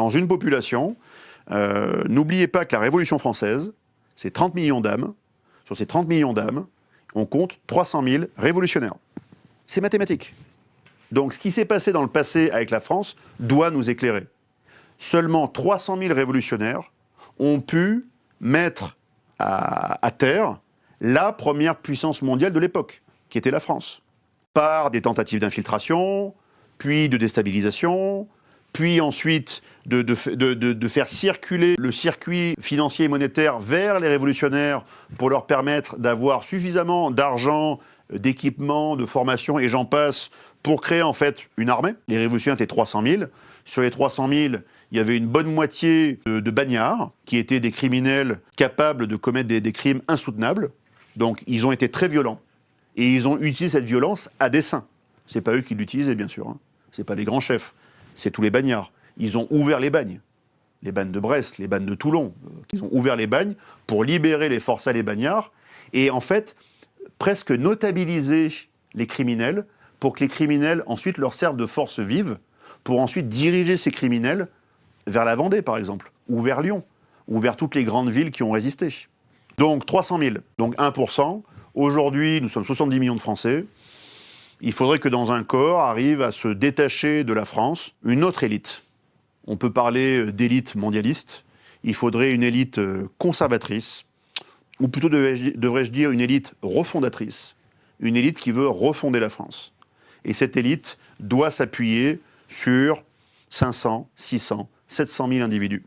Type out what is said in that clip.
Dans une population, n'oubliez pas que la Révolution française, c'est 30 millions d'âmes. Sur ces 30 millions d'âmes, on compte 300 000 révolutionnaires. C'est mathématique. Donc ce qui s'est passé dans le passé avec la France doit nous éclairer. Seulement 300 000 révolutionnaires ont pu mettre à terre la première puissance mondiale de l'époque, qui était la France. Par des tentatives d'infiltration, puis de déstabilisation, puis ensuite de faire circuler le circuit financier et monétaire vers les révolutionnaires pour leur permettre d'avoir suffisamment d'argent, d'équipement, de formation et j'en passe pour créer en fait une armée. Les révolutionnaires étaient 300 000. Sur les 300 000, il y avait une bonne moitié de bagnards qui étaient des criminels capables de commettre des crimes insoutenables. Donc ils ont été très violents et ils ont utilisé cette violence à dessein. C'est pas eux qui l'utilisaient bien sûr. C'est pas les grands chefs. C'est tous les bagnards. Ils ont ouvert les bagnes de Brest, les bagnes de Toulon. Ils ont ouvert les bagnes pour libérer les forçats, les bagnards, et en fait, presque notabiliser les criminels pour que les criminels ensuite leur servent de force vive pour ensuite diriger ces criminels vers la Vendée, par exemple, ou vers Lyon, ou vers toutes les grandes villes qui ont résisté. Donc 300 000, donc 1%. Aujourd'hui, nous sommes 70 millions de Français. Il faudrait que dans un corps arrive à se détacher de la France une autre élite. On peut parler d'élite mondialiste. Il faudrait une élite conservatrice, ou plutôt devrais-je dire une élite refondatrice, une élite qui veut refonder la France. Et cette élite doit s'appuyer sur 500, 600, 700 000 individus.